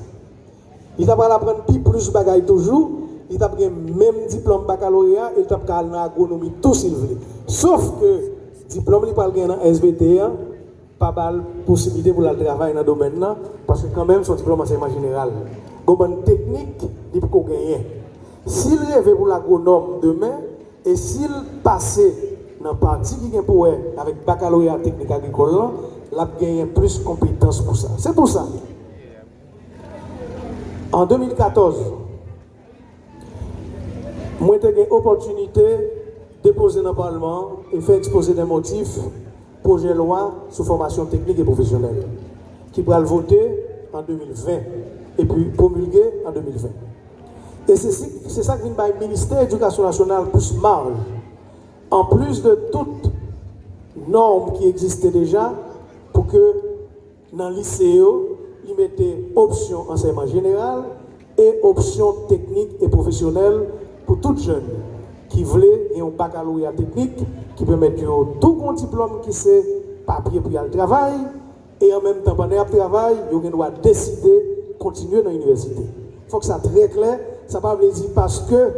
Il a pas apprendre plus de bagailles toujours, il a même diplôme baccalauréat, il a pas en agronomie tout s'il veut. Sauf que diplôme, il parle dans SVT, pas mal possibilité pour le travail dans le domaine là, parce que quand même son diplôme enseignement général. Une technique, il peut gagner. S'il rêve pour l'agronome demain, et s'il passait dans la partie qui est pour avec baccalauréat technique agricole, il a gagné plus de compétences pour ça. C'est pour ça. En 2014, moi j'ai eu l'opportunité de déposer dans le Parlement et faire exposer des motifs projet de loi sous formation technique et professionnelle qui va le voter en 2020 et puis promulguer en 2020. Et c'est ça qui vient par le ministère de l'Éducation nationale plus marge. En plus de toutes normes qui existaient déjà pour que dans le lycée, ils mettaient option enseignement général et option technique et professionnelle pour toutes jeunes qui voulaient un baccalauréat technique qui permet de tout un diplôme qui c'est papier pour le travail et en même temps pendant le travail, ils doivent décider de continuer dans l'université. Il faut que ça soit très clair, ça ne veut pas dire parce que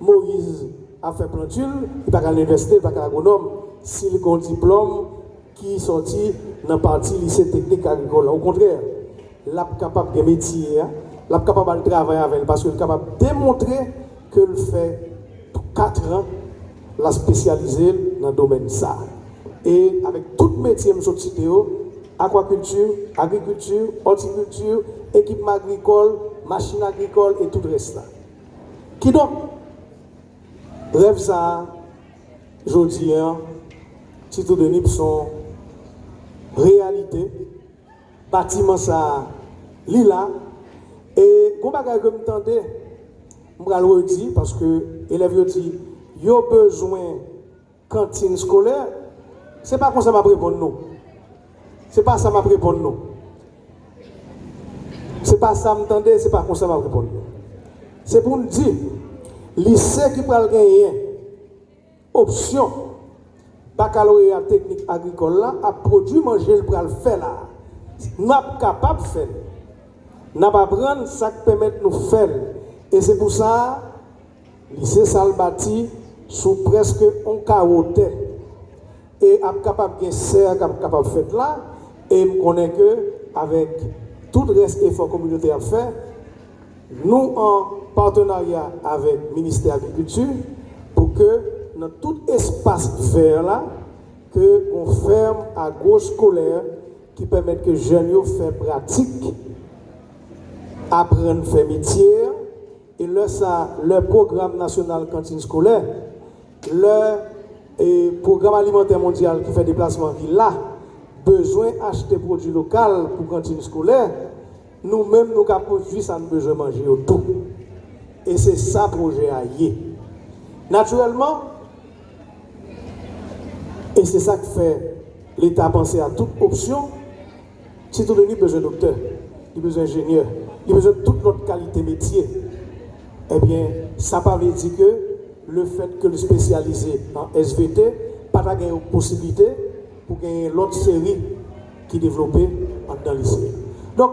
Moïse a fait planture, il va à l'université, il va à l'agronome, s'il a un diplôme qui est sorti dans la partie lycée technique agricole. Au contraire, il est capable de métier, il est capable de travailler avec elle parce qu'il est capable de démontrer qu'il fait 4 ans la spécialiser dans le domaine ça. Et avec tout métier que je cité, aquaculture, agriculture, horticulture, équipement agricole, machine agricole et tout le reste là. Qui donc rêve ça, aujourd'hui, si tout de nous sont réalité, bâtiment ça là et qu'on bagage que m'entendez m'ra le redire parce que élèves yo dit yo besoin cantine scolaire, c'est pas comme ça m'a répondre non. C'est pas ça m'a répondre non. C'est pas ça m'entendez, c'est pas comme ça m'a répondre. C'est pour nous dire lycée qui pral gagner option baccalauréat technique agricole là a produit manger le pral faire là. N'a capable faire. N'a pas prendre ça qui permet nous faire et c'est pour ça lycée Salbati sous presque un carotte et est capable de serre capable de faire là et je connais que avec tout le reste effort communautaire à faire nous en partenariat avec le ministère de l'Agriculture pour que dans tout espace vert là que on ferme à gauche scolaire qui permettent que les jeunes fassent pratique apprendre à faire métier et le programme national cantine scolaire le programme alimentaire mondial qui fait déplacement qui là besoin d'acheter produits locaux pour cantine scolaire nous-mêmes nous avons produit ça nous besoin manger au tout et c'est ça le projet à y naturellement et c'est ça que fait l'État penser à toute option si tout le monde a besoin de docteur il a besoin d'ingénieur il a besoin de toute notre qualité métier eh bien ça ne veut pas dire que le fait que le spécialisé en SVT pas de gagner possibilité pour gagner l'autre série qui est développée dans le lycée. Donc,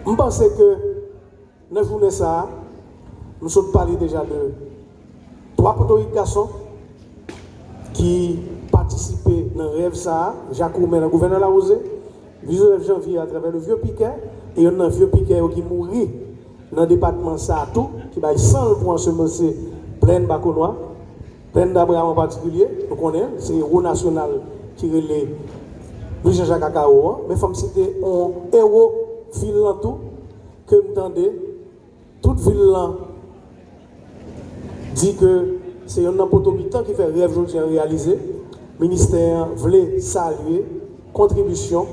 je pense que dans la journée ça, nous sommes parlé déjà de 3 garçons qui participaient dans le rêve ça, Jacques Roumain, le gouverneur Laosé, 19 janvier à travers le vieux piquet, et il y a un vieux piquet qui mourit dans le département ça tout, qui va 100 pour ensemencer plein de baconois, plein d'Abraham en particulier, nous connaissons, c'est le héros national qui relève Jean-Jacques Akao, mais il faut citer un héros ville tout, que vous entendez, toute ville dit que c'est un potomitan qui fait rêve aujourd'hui réalisé. Le ministère voulait saluer contribution.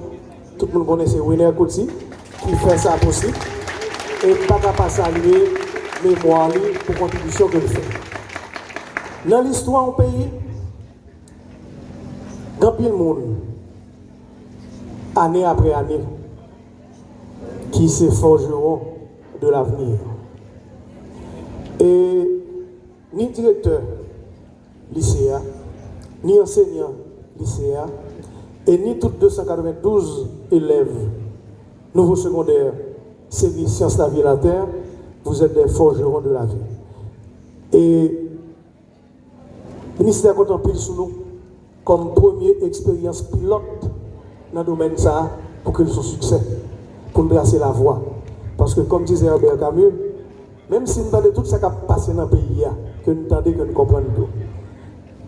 Tout le monde connaît c'est Wiener Koti qui fait ça possible. Et pas saluer mémoire pour contribution que fait. Dans l'histoire au pays, grand pile monde, année après année, qui se forgeront de l'avenir. Et ni directeur lycéen, ni enseignant lycéen, et ni toutes 292 élèves nouveaux secondaires, série Sciences la vie et la terre, vous êtes des forgerons de la vie. Et le ministère contemple sur nous comme première expérience pilote dans le domaine ça pour que nous soyons succès, pour nous tracer la voie. Parce que comme disait Albert Camus, même si nous entendons tout ce qui a passé dans le pays, que nous entendons, que nous comprenons tout.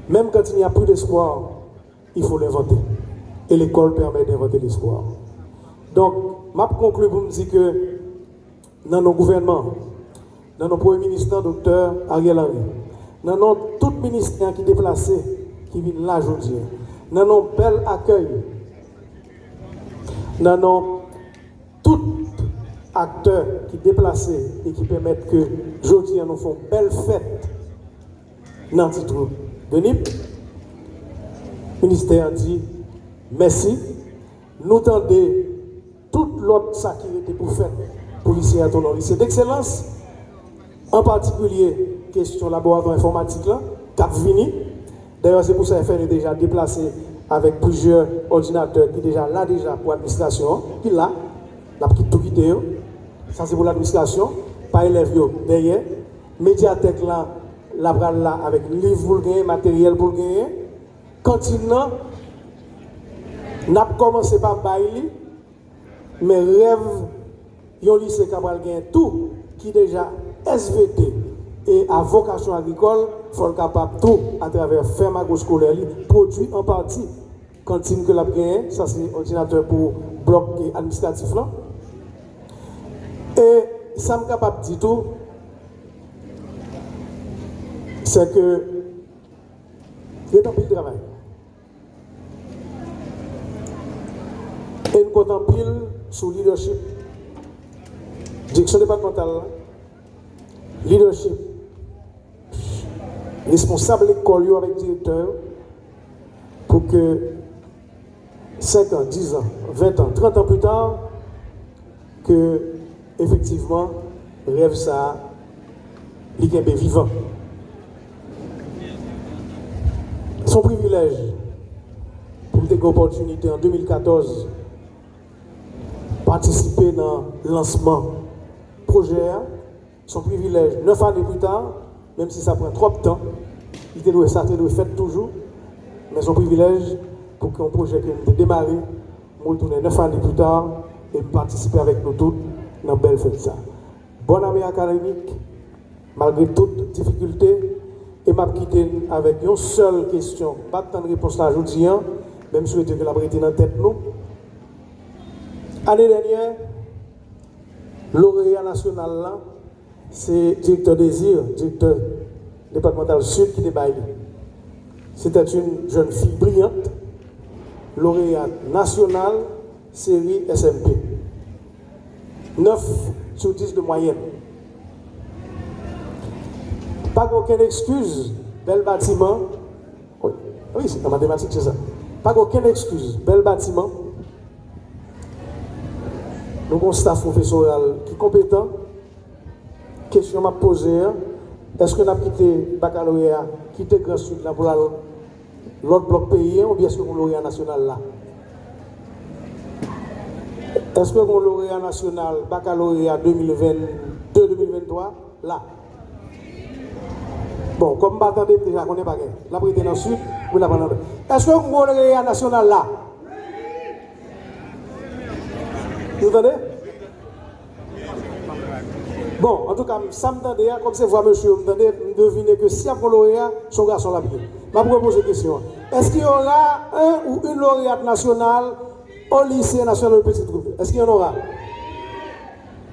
Même quand il n'y a plus d'espoir, il faut l'inventer. Et l'école permet d'inventer l'espoir. Donc, je conclue pour me dire que dans nos gouvernements, dans nos premiers ministres, docteur Ariel Henry, dans nos tout ministères qui déplacés, qui viennent là aujourd'hui, dans nos bel accueil, dans nos tout acteurs qui déplacent et qui permettent que aujourd'hui nous faisons belle fête dans le titre de NIP, le ministère dit merci, nous tendons toute l'autre sécurité pour faire policiers à ton lycée d'excellence, en particulier question laboratoire informatique là, cap vini. D'ailleurs c'est pour ça que FN est déjà déplacé avec plusieurs ordinateurs qui déjà là déjà pour l'administration, qui là, la petite tout quitté, ça c'est pour l'administration, pas élèves derrière, médiathèque là, la bral là avec livre pour gagner, matériel pour gagner, cantine là, n'a commencé par bailler, mais rêve, yon lycée Cabral gagne tout, qui déjà SVT et à vocation agricole, il faut le capable tout à travers ferme agro-scolaire, produit en partie cantine que la gagne, ça c'est ordinateur pour bloc administratif là. Et ça me capable de dire tout, c'est que il y a un peu de travail. Et nous comptons pile sur leadership. Direction départementale, leadership, responsable l'école avec directeur, pour que 5 ans, 10 ans, 20 ans, 30 ans plus tard, que effectivement, rêve ça, l'IKB vivant. Son privilège pour une opportunité en 2014 participer dans le lancement projet, son privilège 9 années plus tard, même si ça prend trop de temps, il doit faire toujours, mais son privilège pour qu'un projet qui a démarré, nous retourner 9 années plus tard et participer avec nous tous dans une belle fête ça. Bonne année académique, malgré toutes difficultés, et m'a quitté avec une seule question, pas de temps de réponse là aujourd'hui, même souhaiter que la vérité dans la tête nous. L'année dernière, lauréat national là, c'est directeur Désir, directeur départemental Sud qui débaille. C'était une jeune fille brillante, lauréate nationale, série SMP. 9 sur 10 de moyenne. Pas aucune excuse, bel bâtiment. Oui, c'est en mathématiques, c'est ça. Pas aucune excuse, bel bâtiment. Nous avons un staff professoral qui est compétent. Question m'a posée, est-ce que nous avons quitté baccalauréat, quitté Grand Sud là pour l'autre bloc pays, ou bien est-ce que nous avons lauréat national là? Est-ce que nous avons lauréat national, baccalauréat 2022-2023 là? Bon, comme vous m'attendez déjà, on n'est pas gain. La prise dans le sud, vous l'avez pas. Est-ce que vous avez lauréat national là? Vous entendez? Bon, en tout cas, ça m'entendait, comme c'est vous, monsieur, vous m'entendez, vous devinez que si y a un lauréat, son garçon l'a bien. Je vais vous poser une question. Est-ce qu'il y aura un ou une lauréate nationale au lycée national de Petite Troupe? Est-ce qu'il y en aura?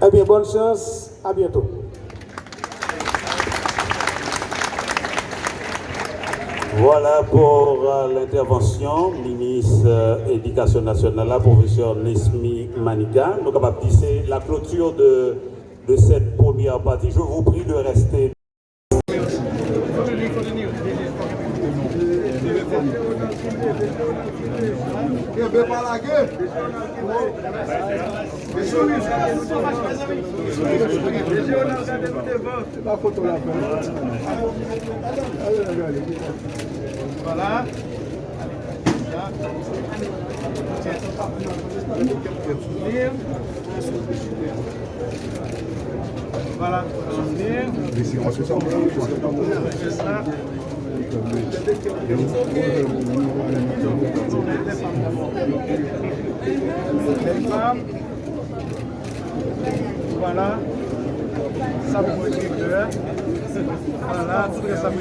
Eh bien, bonne chance, à bientôt. Voilà pour l'intervention, ministre Éducation nationale, la professeur Nesmi Manika. Nous sommes capables de dire la clôture de cette première partie. Je vous prie de rester. Voilà. Voilà. Voilà. Ça vous dit voilà, tout ça vous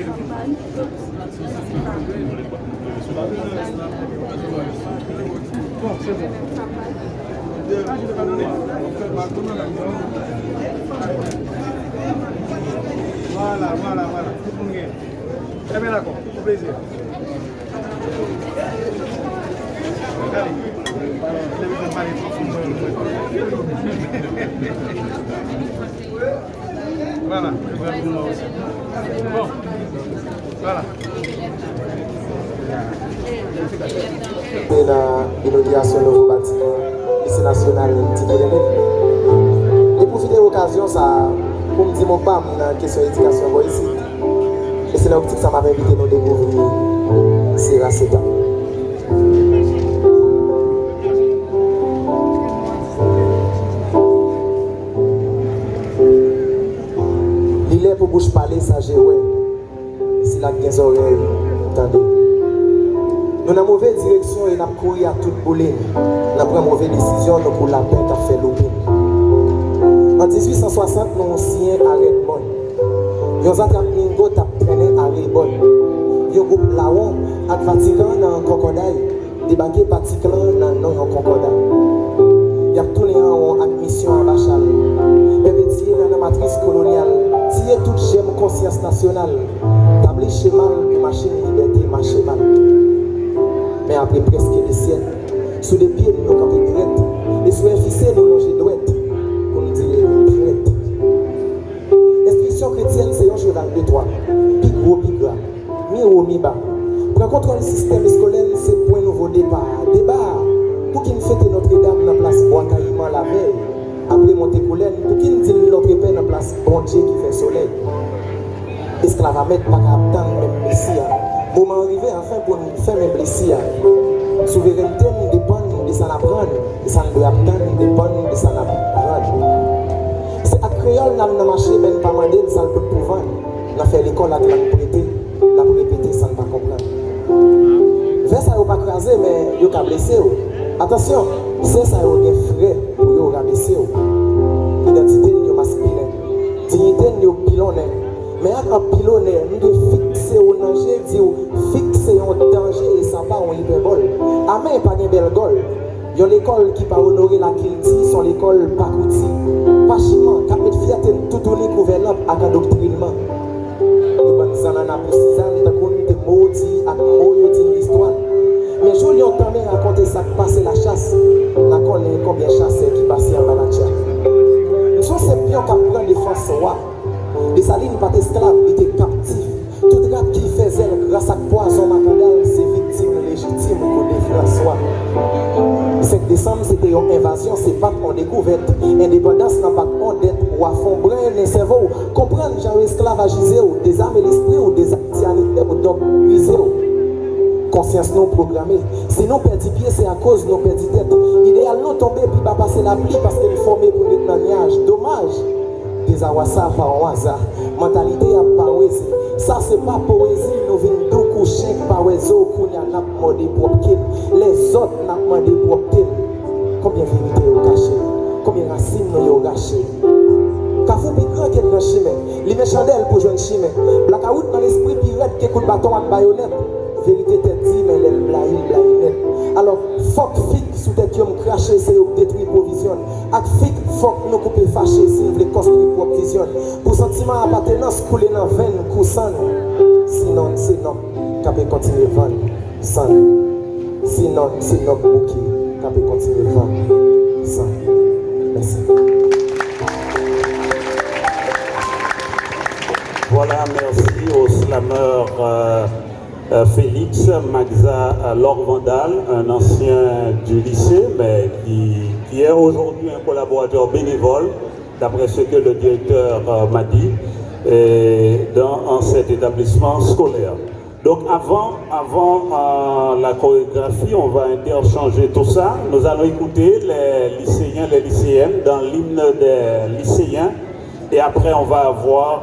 bon, c'est bon. Ah, je vais pas donner. Voilà. Tout le monde est. Très bien d'accord, tout plaisir. Allez. Voilà. Bon. Voilà. De l'inauguration de nouveau bâtiment lycée national Tito Demet. Et profiter de l'occasion ça pour me dire mon pas dans la question d'éducation ici. Et c'est là où ça m'a invité à nous découvrir Sera Seta. Il est pour bouche parler, ça j'ai ouais. Si la guise oreille, attendez. Nous avons une mauvaise direction et nous avons couru à toute boule. Nous avons une mauvaise décision pour la paix qu'a fait l'OPIN. En 1860, nous avons signé à Redmond. Nous avons Mingo traîné à Redmond. Nous avons groupe Laon à Vatican dans Crocodile, débarqué Vatican dans le Crocodile. Nous avons tourné en admission à Bachal. Permettre dans la matrice coloniale, tirer toute gemme conscience nationale. Tabler chez mal, marcher liberté, marcher mal. Mais après presque des siècles, sous les pieds de nos campagnes, Notre-Dame dans la place Bois Caïman la veille, après Montécoulaine, pour qui nous dit l'autre paix dans la place Bon Dieu qui fait soleil. Esclavamètre pas capable même Messia. Moment arrivé enfin pour nous faire même Messia. Souveraineté nous dépend de ça apprendre, et ça nous doit attendre dépend de ça apprendre. C'est à créole nous avons marché même pas mandé ça le pouvoir. On a fait l'école là pour prêter, là pour répéter ça ne pas comprendre. Vers ça pas crasé mais yo ka blessé. Attention, c'est ça yo gen frère pour yo rabaisser. Identité yo masculin, dignité yo pilonné. Mais à pilonner, nous devons fixer au danger, fixer au danger et ça va en hyperbole. Amen, pas de belle gol. Il y a l'école qui va honorer la kilti, son l'école pas couti. Pas chiment, qui met fierté tout tourner couvert à l'endoctrinement. Le bon zanana pour 6 ans, il a connu des maudits, à maudits l'histoire. Mais je lui entends raconter ça qui passe la chasse. On connaît combien de chasseurs qui passent en Balatia. Nous sommes ces pions qui prennent défense. Les salines pas esclaves, étaient captifs. Tout rap qui faisait grâce à poison macadal, c'est victime légitime pour des François. 5 décembre, c'était une invasion, c'est pas en découverte. Indépendance n'a pas en dette, ou à fond brun, les cerveaux. Comprendre, genre esclavagisé, des armes et l'esprit, ou des activités, ou d'obruisé. Conscience non programmée. Si nous perdons pied, c'est à cause de nous perdons tête. Idéal nous tomber, puis pas passer la pluie parce qu'elle est formée pour le nuage. Dommage. Des awassa par un hasard, mentalité à poésie. Ça c'est pas poésie, nous venons d'où coucher par oiseau, qu'on y a n'a demandé propre. Les autres n'a demandé propre. Combien de vérité au caché, combien de racines nous ont gâché. Cafou plus grand que grand chemin, les méchandelles pour jouer un chemin. Blackout dans l'esprit pirate qui écoute bâton avec baïonnette. Vérité t'est dit, mais elle blaïnette. Alors, fuck fic sous tête yom craché, c'est yom détruit provision. Ak fic, fuck nous couper fâché, si nous voulons construire propre vision. Pour sentiment appartenance, couler dans veine, coussin. Sinon, c'est non, qu'à continuer vendre. Sans. Sinon, c'est non, bouquet, qu'à continuer vendre. Sans. Merci. Voilà, merci au slammer Félix Magza Lorvandal, un ancien du lycée, mais qui est aujourd'hui un collaborateur bénévole, d'après ce que le directeur m'a dit, dans cet établissement scolaire. Donc avant la chorégraphie, on va interchanger tout ça. Nous allons écouter les lycéens, les lycéennes dans l'hymne des lycéens. Et après, on va avoir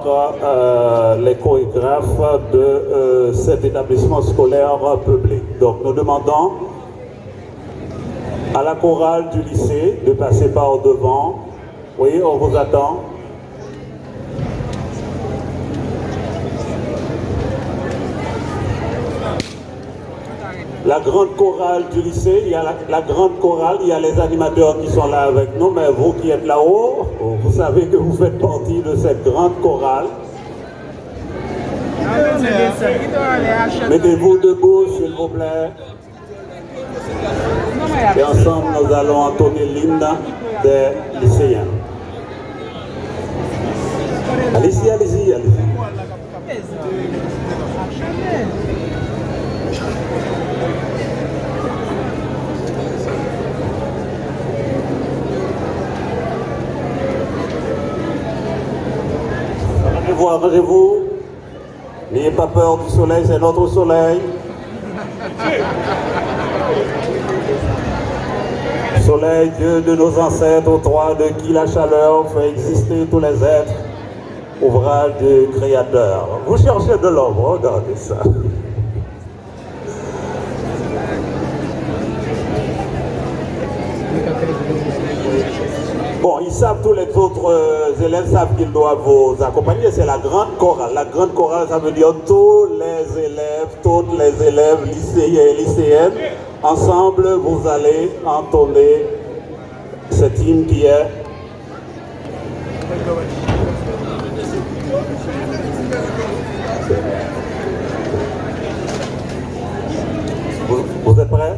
les chorégraphes de cet établissement scolaire public. Donc, nous demandons à la chorale du lycée de passer par devant. Oui, on vous attend. La grande chorale du lycée, il y a la grande chorale, il y a les animateurs qui sont là avec nous, mais vous qui êtes là-haut, vous savez que vous faites partie de cette grande chorale. Mettez-vous debout, s'il vous plaît. Et ensemble, nous allons entonner l'hymne des lycéens. Allez-y, allez-y, allez-y. Arrangez-vous. N'ayez pas peur du soleil, c'est notre soleil. Soleil, Dieu de nos ancêtres, toi de qui la chaleur fait exister tous les êtres, ouvrage du Créateur. Vous cherchez de l'ombre, regardez ça. Bon, ils savent, tous les autres élèves savent qu'ils doivent vous accompagner. C'est la grande chorale. La grande chorale, ça veut dire tous les élèves, toutes les élèves, lycéens et lycéennes. Ensemble, vous allez entonner cet hymne qui est... Vous êtes prêts?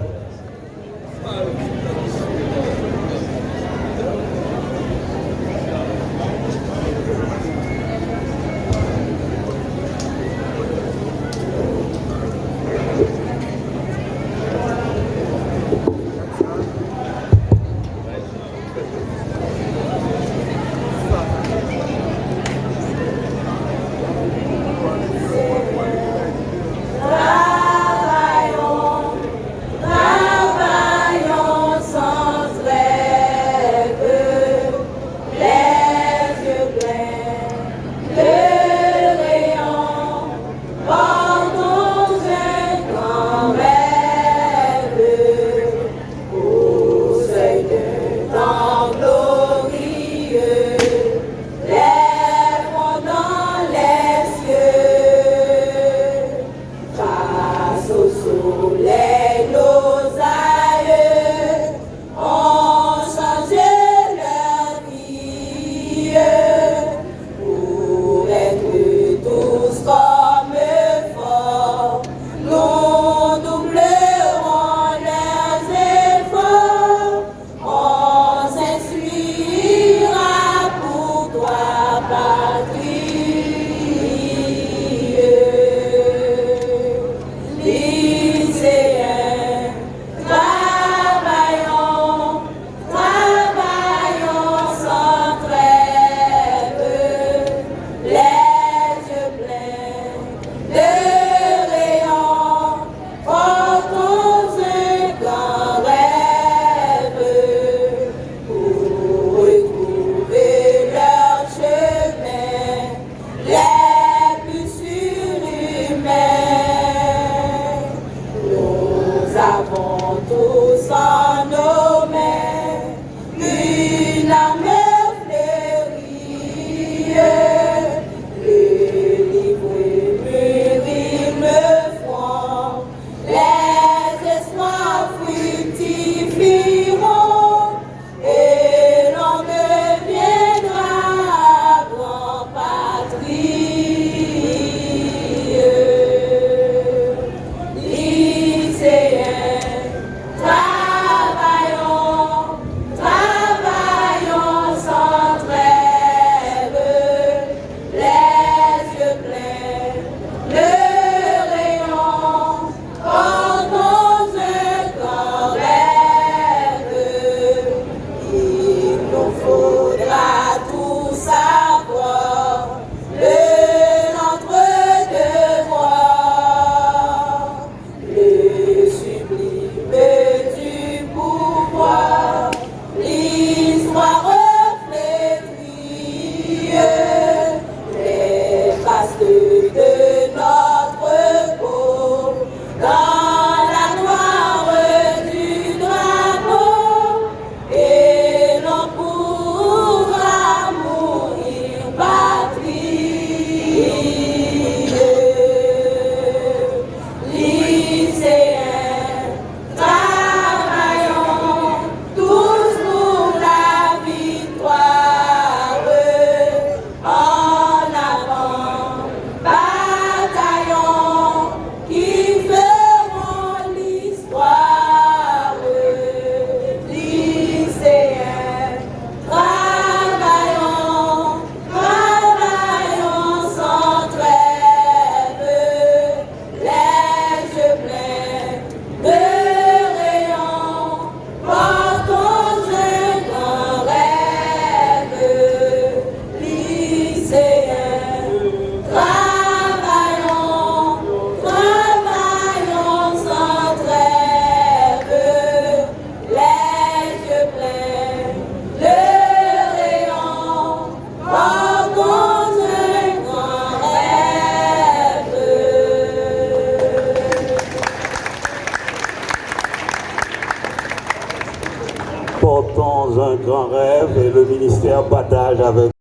portons un grand rêve et le ministère partage avec